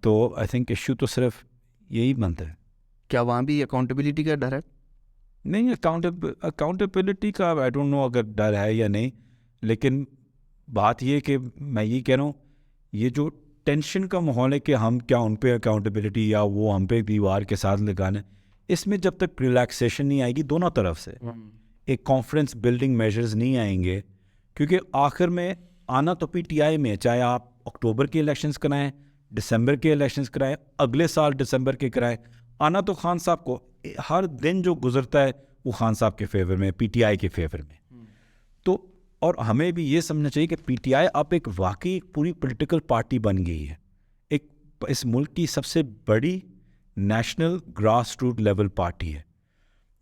تو آئی تھنک ایشو تو صرف یہی بنتا ہے. کیا وہاں بھی اکاؤنٹیبلٹی کا ڈر ہے؟ نہیں، اکاؤنٹیبلٹی کا آئی ڈونٹ نو اگر ڈر ہے یا نہیں، لیکن بات یہ کہ میں یہ کہہ رہا ہوں یہ جو ٹینشن کا ماحول ہے کہ ہم کیا ان پہ اکاؤنٹیبلٹی یا وہ ہم پہ دیوار کے ساتھ لگانا، اس میں جب تک ریلیکسیشن نہیں آئے گی دونوں طرف سے، ایک کانفیڈنس بلڈنگ میجرز نہیں آئیں گے، کیونکہ آخر میں آنا تو پی ٹی آئی میں، چاہے آپ اکتوبر کے الیکشنز کرائیں، دسمبر کے الیکشنز کرائیں، اگلے سال دسمبر کے کرائیں، آنا تو خان صاحب کو، ہر دن جو گزرتا ہے وہ خان صاحب کے فیور میں، پی ٹی آئی کے فیور میں. تو اور ہمیں بھی یہ سمجھنا چاہیے کہ پی ٹی آئی اب ایک واقعی پوری پولیٹیکل پارٹی بن گئی ہے، ایک اس ملک کی سب سے بڑی national grass root level party ہے.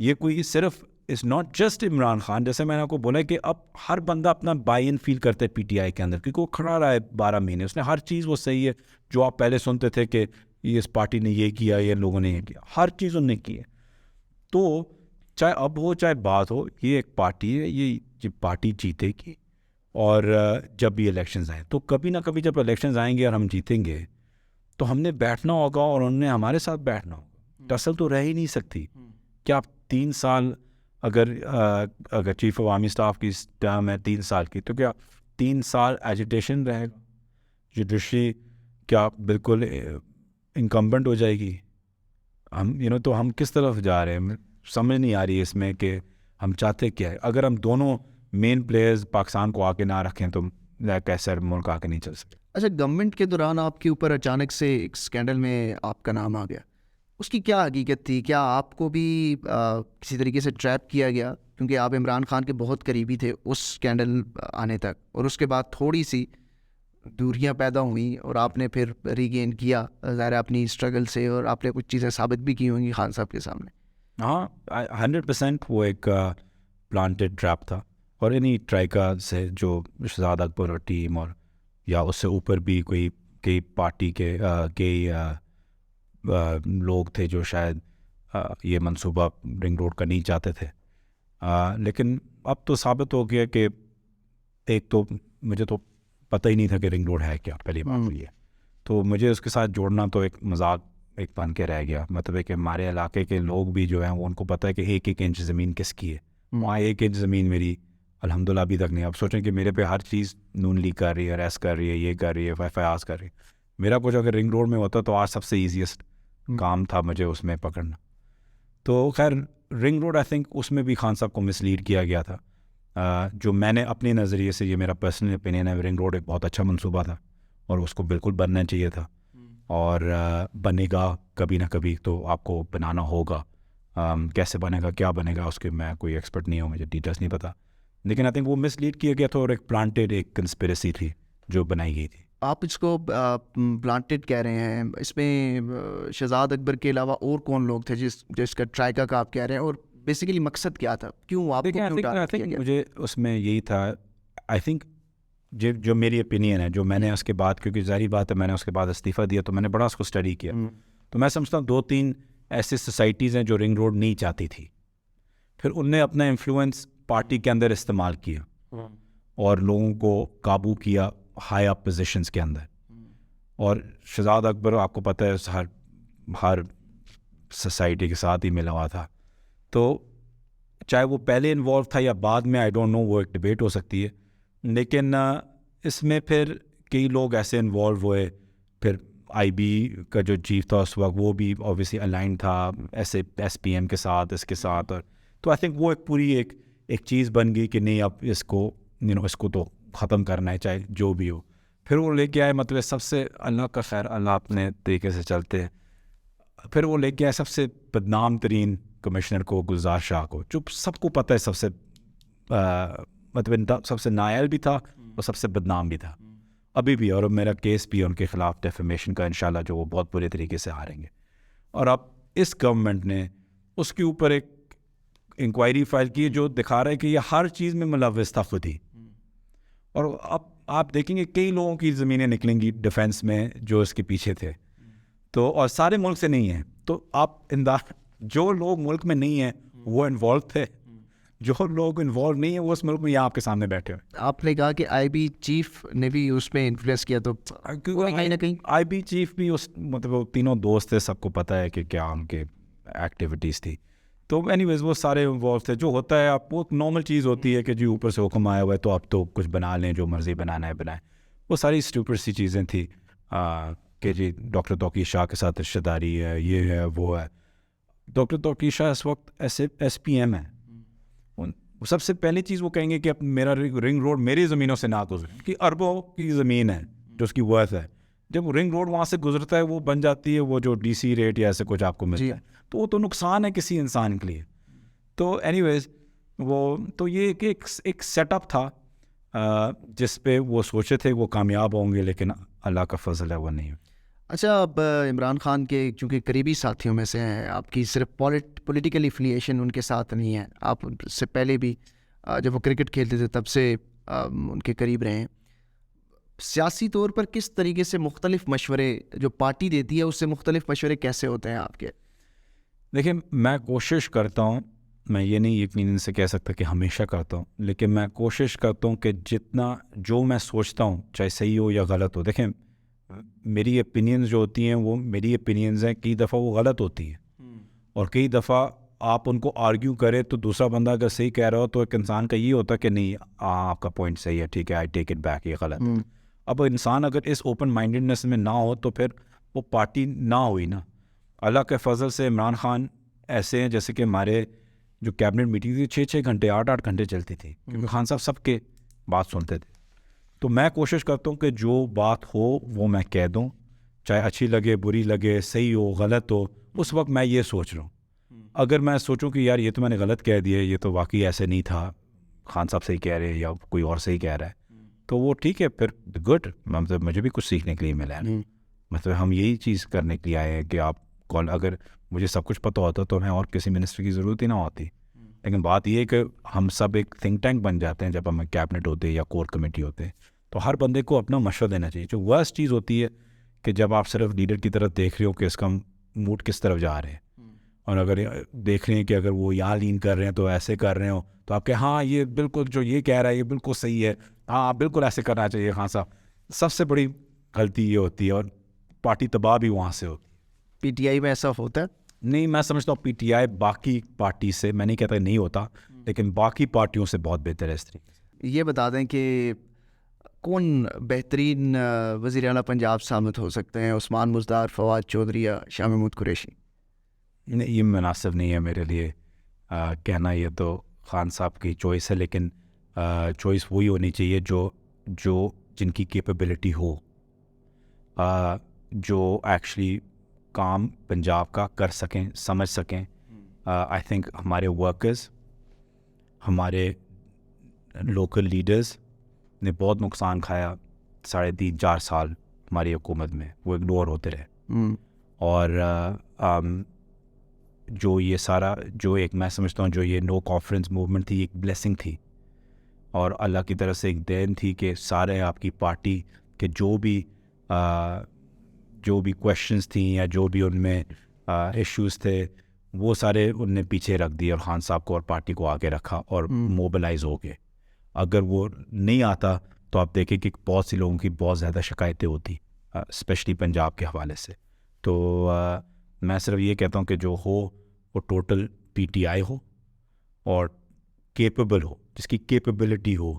یہ کوئی صرف is not just Imran Khan, جیسے میں نے آپ کو بولا کہ اب ہر بندہ اپنا بائی ان فیل کرتا ہے پی ٹی آئی کے اندر، کیونکہ وہ کھڑا رہا ہے 12 مہینے، اس نے ہر چیز وہ صحیح ہے جو آپ پہلے سنتے تھے کہ یہ اس پارٹی نے یہ کیا، یہ لوگوں نے یہ کیا، ہر چیز انہوں نے کی ہے. تو چاہے اب ہو چاہے بات ہو، یہ ایک پارٹی ہے، یہ پارٹی جیتے گی. اور جب بھی الیکشنز آئیں تو کبھی نہ کبھی جب الیکشنز آئیں گے اور ہم جیتیں گے تو ہم نے بیٹھنا ہوگا اور انہوں نے ہمارے ساتھ بیٹھنا ہوگا. ٹسل تو رہ ہی نہیں سکتی. کیا آپ 3 سال اگر چیف عوامی اسٹاف کی ٹرم ہے 3 سال کی، تو کیا 3 سال ایجیٹیشن رہے گا؟ جوڈیشری کیا بالکل انکمبنٹ ہو جائے گی؟ ہم تو ہم کس طرف جا رہے ہیں سمجھ نہیں آ رہی اس میں کہ ہم چاہتے کیا ہے. اگر ہم دونوں مین پلیئرز پاکستان کو آگے نہ رکھیں تو کیسے ملک آگے نہیں چل سکتے. اچھا، گورنمنٹ کے دوران آپ کے اوپر اچانک سے ایک اسکینڈل میں آپ کا نام آ گیا، اس کی کیا حقیقت تھی؟ کیا آپ کو بھی کسی طریقے سے ٹریپ کیا گیا؟ کیونکہ آپ عمران خان کے بہت قریبی تھے اس اسکینڈل آنے تک، اور اس کے بعد تھوڑی سی دوریاں پیدا ہوئیں اور آپ نے پھر ریگین کیا ظاہر اپنی اسٹرگل سے، اور آپ نے کچھ چیزیں ثابت بھی کی ہوں گی خان صاحب کے سامنے. ہاں 100% وہ ایک پلانٹڈ ٹریپ تھا، اور انہی ٹرائکا سے جو شہزاد اکبر اور ٹیم اور یا اس سے اوپر بھی کئی پارٹی کے کئی لوگ تھے جو شاید یہ منصوبہ رنگ روڈ کا نہیں چاہتے تھے. لیکن اب تو ثابت ہو گیا کہ ایک تو مجھے تو پتہ ہی نہیں تھا کہ رنگ روڈ ہے کیا، پہلی بات ہوئی ہے، تو مجھے اس کے ساتھ جوڑنا تو ایک مذاق ایک بن کے رہ گیا. مطلب ہے کہ ہمارے علاقے کے لوگ بھی جو ہیں وہ ان کو پتہ ہے کہ 1 انچ زمین کس کی ہے. وہاں 1 انچ زمین میری الحمدللہ ابھی تک نہیں. اب سوچیں کہ میرے پہ ہر چیز نون لیگ کر رہی ہے، ریس کر رہی ہے، یہ کر رہی ہے، FIRs کر رہی ہے. میرا کچھ اگر رنگ روڈ میں ہوتا تو آج سب سے ایزیسٹ کام تھا مجھے اس میں پکڑنا. تو خیر رنگ روڈ آئی تھنک اس میں بھی خان صاحب کو مس لیڈ کیا گیا تھا. جو میں نے اپنے نظریے سے، یہ میرا پرسنل اوپینین ہے، رنگ روڈ ایک بہت اچھا منصوبہ تھا اور اس کو بالکل بننا چاہیے تھا، اور بنے گا کبھی نہ کبھی تو آپ کو بنانا ہوگا. کیسے بنے گا، کیا بنے گا، اس کے میں کوئی ایکسپرٹ نہیں ہوں، مجھے ڈیٹیلس نہیں پتہ، لیکن آئی تھنک وہ مس لیڈ کیا گیا تھا اور ایک پلانٹیڈ ایک کنسپریسی تھی جو بنائی گئی تھی. آپ اس کو پلانٹڈ کہہ رہے ہیں، اس میں شہزاد اکبر کے علاوہ اور کون لوگ تھے جس کا ٹرائکا کا آپ کہہ رہے ہیں، اور بیسیکلی مقصد کیا تھا، کیوں آپ کو کیوں ٹارگٹ کیا گیا؟ مجھے اس میں یہی تھا، آئی تھنک جو میری اوپینین ہے، جو میں نے اس کے بعد، کیونکہ ظاہری بات ہے میں نے اس کے بعد استعفیٰ دیا تو میں نے بڑا اس کو اسٹڈی کیا، تو میں سمجھتا ہوں 2-3 ایسی سوسائٹیز ہیں جو رنگ روڈ نہیں چاہتی تھی. پھر ان نے اپنا انفلوئنس پارٹی کے اندر استعمال کیا اور لوگوں کو قابو کیا ہائی اپ پوزیشنز کے اندر. اور شہزاد اکبر آپ کو پتہ ہے ہر سوسائٹی کے ساتھ ہی ملا ہوا تھا، تو چاہے وہ پہلے انوالو تھا یا بعد میں، آئی ڈونٹ نو، وہ ایک ڈبیٹ ہو سکتی ہے. لیکن اس میں پھر کئی لوگ ایسے انوالو ہوئے. پھر IB کا جو چیف تھا اس وقت وہ بھی اوبیسلی الائن تھا ایسے SPM کے ساتھ، اس کے ساتھ، اور تو آئی تھنک وہ ایک پوری ایک چیز بن گئی کہ نہیں اب اس کو تو ختم کرنا ہے چاہے جو بھی ہو. پھر وہ لے کے آئے، مطلب سب سے، اللہ کا خیر، اللہ اپنے طریقے سے چلتے ہیں، پھر وہ لے کے آئے سب سے بدنام ترین کمشنر کو، گلزار شاہ کو، جو سب کو پتہ ہے سب سے مطلب سب سے نائل بھی تھا اور وہ سب سے بدنام بھی تھا ابھی بھی, اور میرا کیس بھی ان کے خلاف ڈیفیمیشن کا انشاءاللہ جو وہ بہت برے طریقے سے ہاریں گے. اور اب اس گورنمنٹ نے اس کے اوپر ایک انکوائری فائل کی جو دکھا رہا ہے کہ یہ ہر چیز میں ملوث تھا خود ہی. اور اب آپ دیکھیں گے کئی لوگوں کی زمینیں نکلیں گی ڈیفینس میں جو اس کے پیچھے تھے, تو اور سارے ملک سے نہیں ہیں. تو آپ جو لوگ ملک میں نہیں ہیں وہ انوالو تھے, جو لوگ انوالو نہیں ہیں وہ اس ملک میں یہاں آپ کے سامنے بیٹھے ہوئے. آپ نے کہا کہ آئی بی چیف نے بھی اس میں انفلوئنس کیا, تو کہیں نہ کہیں آئی بی چیف بھی اس مطلب وہ تینوں دوست تھے, سب کو پتہ ہے کہ کیا ان کے ایکٹیویٹیز تھی. تو اینی ویز وہ سارے انوالو تھے. جو ہوتا ہے آپ وہ نارمل چیز ہوتی ہے کہ جی اوپر سے حکم آیا ہوا ہے تو آپ تو کچھ بنا لیں, جو مرضی بنانا ہے بنائیں. وہ ساری اسٹوپڈ سی چیزیں تھیں کہ جی ڈاکٹر توقیر شاہ کے ساتھ رشتہ داری ہے, یہ ہے وہ ہے. ڈاکٹر توقیر شاہ اس وقت ایس پی ایم ہے. سب سے پہلی چیز وہ کہیں گے کہ اب میرا رنگ روڈ میری زمینوں سے نہ گزرے, کہ اربوں کی زمین ہے جو اس کی ورتھ ہے. جب رنگ روڈ وہاں سے گزرتا ہے وہ بن جاتی ہے وہ جو ڈی سی ریٹ یا ایسے کچھ آپ کو ملتا ہے, تو وہ تو نقصان ہے کسی انسان کے لیے. تو اینی ویز وہ تو یہ ایک سیٹ اپ تھا جس پہ وہ سوچے تھے وہ کامیاب ہوں گے, لیکن اللہ کا فضل ہے وہ نہیں. اچھا, اب عمران خان کے چونکہ قریبی ساتھیوں میں سے ہیں, آپ کی صرف پولیٹیکل افیلیشن ان کے ساتھ نہیں ہے, آپ سے پہلے بھی جب وہ کرکٹ کھیلتے تھے تب سے ان کے قریب رہے ہیں. سیاسی طور پر کس طریقے سے مختلف مشورے جو پارٹی دیتی ہے اس سے مختلف مشورے کیسے ہوتے ہیں آپ کے؟ دیکھیں میں کوشش کرتا ہوں, میں یہ نہیں یقیناً سے کہہ سکتا کہ ہمیشہ کرتا ہوں, لیکن میں کوشش کرتا ہوں کہ جتنا جو میں سوچتا ہوں چاہے صحیح ہو یا غلط ہو. دیکھیں میری اپینینز جو ہوتی ہیں وہ میری اپینینز ہیں, کئی دفعہ وہ غلط ہوتی ہیں اور کئی دفعہ آپ ان کو آرگیو کریں تو دوسرا بندہ اگر صحیح کہہ رہا ہو تو ایک انسان کا یہ ہوتا ہے کہ نہیں آپ کا پوائنٹ صحیح ہے, ٹھیک ہے, آئی ٹیک اٹ بیک, یہ غلط. اب انسان اگر اس اوپن مائنڈیڈنس میں نہ ہو تو پھر وہ پارٹی نہ ہوئی نا. اللہ کے فضل سے عمران خان ایسے ہیں جیسے کہ ہمارے جو کیبنٹ میٹنگ تھی 6 گھنٹے 8 گھنٹے چلتی تھی, کیونکہ خان صاحب سب کے بات سنتے تھے. تو میں کوشش کرتا ہوں کہ جو بات ہو وہ میں کہہ دوں, چاہے اچھی لگے بری لگے, صحیح ہو غلط ہو. اس وقت میں یہ سوچ رہا ہوں, اگر میں سوچوں کہ یار یہ تو میں نے غلط کہہ دیا, یہ تو واقعی ایسے نہیں تھا, خان صاحب صحیح کہہ رہے ہیں یا کوئی اور صحیح کہہ رہا ہے, تو وہ ٹھیک ہے پھر گڈ, مطلب مجھے بھی کچھ سیکھنے کے لیے ملا ہے. مطلب ہم یہی چیز کرنے کے لیے آئے ہیں کہ آپ اگر مجھے سب کچھ پتہ ہوتا تو ہمیں اور کسی منسٹر کی ضرورت ہی نہ ہوتی. لیکن بات یہ ہے کہ ہم سب ایک تھنک ٹینک بن جاتے ہیں جب ہم کیبنٹ ہوتے یا کور کمیٹی ہوتے ہیں, تو ہر بندے کو اپنا مشورہ دینا چاہیے. جو ورسٹ چیز ہوتی ہے کہ جب آپ صرف لیڈر کی طرف دیکھ رہے ہو کہ اس کا موڈ کس طرف جا رہے ہیں, اور اگر دیکھ رہے ہیں کہ اگر وہ یہاں لین کر رہے ہیں تو ایسے کر رہے ہو تو آپ کہ ہاں یہ بالکل جو یہ کہہ رہا ہے یہ بالکل صحیح ہے, ہاں بالکل ایسے کرنا چاہیے خان صاحب. سب سے بڑی غلطی یہ ہوتی ہے اور پارٹی تباہ بھی وہاں سے ہوتی ہے. پی ٹی آئی میں ایسا ہوتا ہے؟ نہیں, میں سمجھتا ہوں پی ٹی آئی باقی پارٹی سے, میں نہیں کہتا نہیں ہوتا, لیکن باقی پارٹیوں سے بہت بہتر ہے اس طریقے سے. یہ بتا دیں کہ کون بہترین وزیر اعلیٰ پنجاب ثابت ہو سکتے ہیں, عثمان بزدار, فواد چودھری یا شاہ محمود قریشی؟ نہیں, یہ مناسب نہیں ہے میرے لیے کہنا, یہ تو خان صاحب کی چوائس ہے, لیکن چوائس وہی ہونی چاہیے جو جن کی کیپیبلٹی ہو, جو ایکچولی کام پنجاب کا کر سکیں, سمجھ سکیں. آئی تھنک ہمارے ورکرز, ہمارے لوکل لیڈرز نے بہت نقصان کھایا 3.5-4 سال ہماری حکومت میں, وہ اگنور ہوتے رہے. اور جو یہ سارا جو ایک میں سمجھتا ہوں جو یہ نو کانفرنس موومنٹ تھی, ایک بلیسنگ تھی اور اللہ کی طرف سے ایک دین تھی کہ سارے آپ کی پارٹی کے جو بھی کویشچنس تھیں یا جو بھی ان میں ایشوز تھے وہ سارے ان نے پیچھے رکھ دیے اور خان صاحب کو اور پارٹی کو آگے رکھا اور موبلائز ہو گئے. اگر وہ نہیں آتا تو آپ دیکھیں کہ بہت سی لوگوں کی بہت زیادہ شکایتیں ہوتی, اسپیشلی پنجاب کے حوالے سے. تو میں صرف یہ کہتا ہوں کہ جو ہو وہ ٹوٹل پی ٹی آئی ہو اور کیپیبل ہو, جس کی کیپیبلٹی ہو.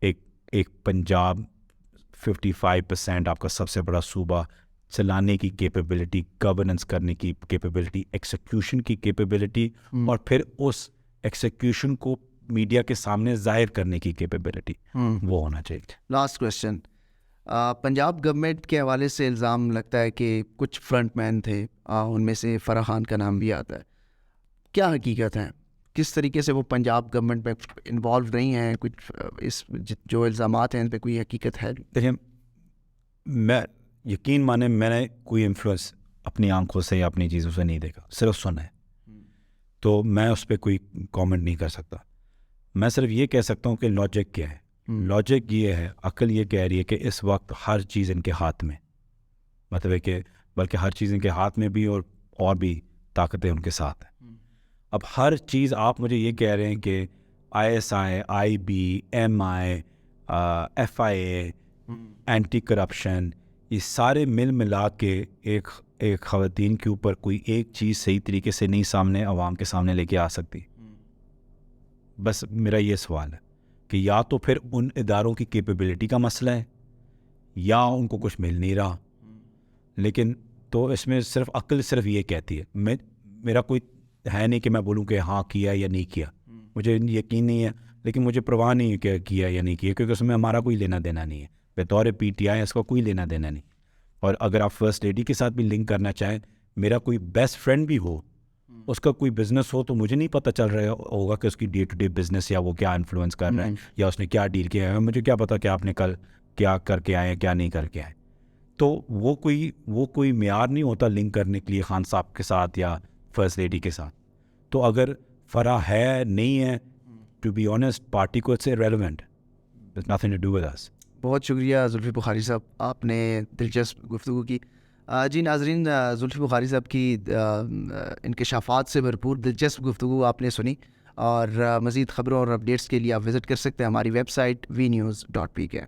ایک پنجاب 55% آپ کا سب سے بڑا صوبہ چلانے کی کیپیبلٹی, گورننس کرنے کی کیپیبلٹی, ایکسیکیوشن کی کیپیبلٹی, اور پھر اس ایکسیکیوشن کو میڈیا کے سامنے ظاہر کرنے کی کیپیبلٹی, وہ ہونا چاہیے. لاسٹ کویشچن, پنجاب گورنمنٹ کے حوالے سے الزام لگتا ہے کہ کچھ فرنٹ مین تھے, ان میں سے فرح خان کا نام بھی آتا ہے, کیا حقیقت ہے؟ کس طریقے سے وہ پنجاب گورنمنٹ میں انوالو رہی ہیں؟ کچھ اس جو الزامات ہیں ان پہ کوئی حقیقت ہے؟ دیکھیں میں یقین مانیں میں نے کوئی انفلوئنس اپنی آنکھوں سے یا اپنی چیزوں سے نہیں دیکھا, صرف سنا ہے, تو میں اس پہ کوئی کامنٹ نہیں کر سکتا. میں صرف یہ کہہ سکتا ہوں کہ لاجک کیا ہے. لاجک یہ ہے, عقل یہ کہہ رہی ہے کہ اس وقت ہر چیز ان کے ہاتھ میں, مطلب ہے کہ بلکہ ہر چیز ان کے ہاتھ میں بھی اور بھی طاقتیں ان کے ساتھ ہیں. اب ہر چیز آپ مجھے یہ کہہ رہے ہیں کہ ISI, IB, MI, FIA, anti corruption, یہ سارے مل ملا کے ایک خواتین کے اوپر کوئی ایک چیز صحیح طریقے سے نہیں سامنے عوام کے سامنے لے کے آ سکتی. بس میرا یہ سوال ہے کہ یا تو پھر ان اداروں کی کیپیبلٹی کا مسئلہ ہے یا ان کو کچھ مل نہیں رہا. لیکن تو اس میں صرف عقل صرف یہ کہتی ہے, میرا کوئی ہے نہیں کہ میں بولوں کہ ہاں کیا یا نہیں کیا, مجھے یقین نہیں ہے, لیکن مجھے پرواہ نہیں ہے کہ کیا یا نہیں کیا, کیونکہ اس میں ہمارا کوئی لینا دینا نہیں ہے. بطور PTI اس کا کوئی لینا دینا نہیں. اور اگر آپ فرسٹ لیڈی کے ساتھ بھی لنک کرنا چاہیں, میرا کوئی بیسٹ فرینڈ بھی ہو, اس کا کوئی بزنس ہو, تو مجھے نہیں پتہ چل رہا ہوگا کہ اس کی ڈے ٹو ڈے بزنس یا وہ کیا انفلوئنس کر رہا ہے یا اس نے کیا ڈیل کیا ہے. مجھے کیا پتا کہ آپ نے کل کیا کر کے آئے ہیں, کیا نہیں کر کے آئے. تو وہ کوئی معیار نہیں ہوتا لنک کرنے کے لیے خان صاحب کے ساتھ یا فرسٹ لیڈی کے ساتھ. تو اگر فرا ہے نہیں ہے, ٹو بی آنیسٹ پارٹی کو it's relevant, nothing to do with us. بہت شکریہ زلفی بخاری صاحب, آپ نے دلچسپ گفتگو کی. جی ناظرین, زلفی بخاری صاحب کی انکشافات سے بھرپور دلچسپ گفتگو آپ نے سنی, اور مزید خبروں اور اپڈیٹس کے لیے آپ وزٹ کر سکتے ہیں ہماری ویب سائٹ vnews.pk.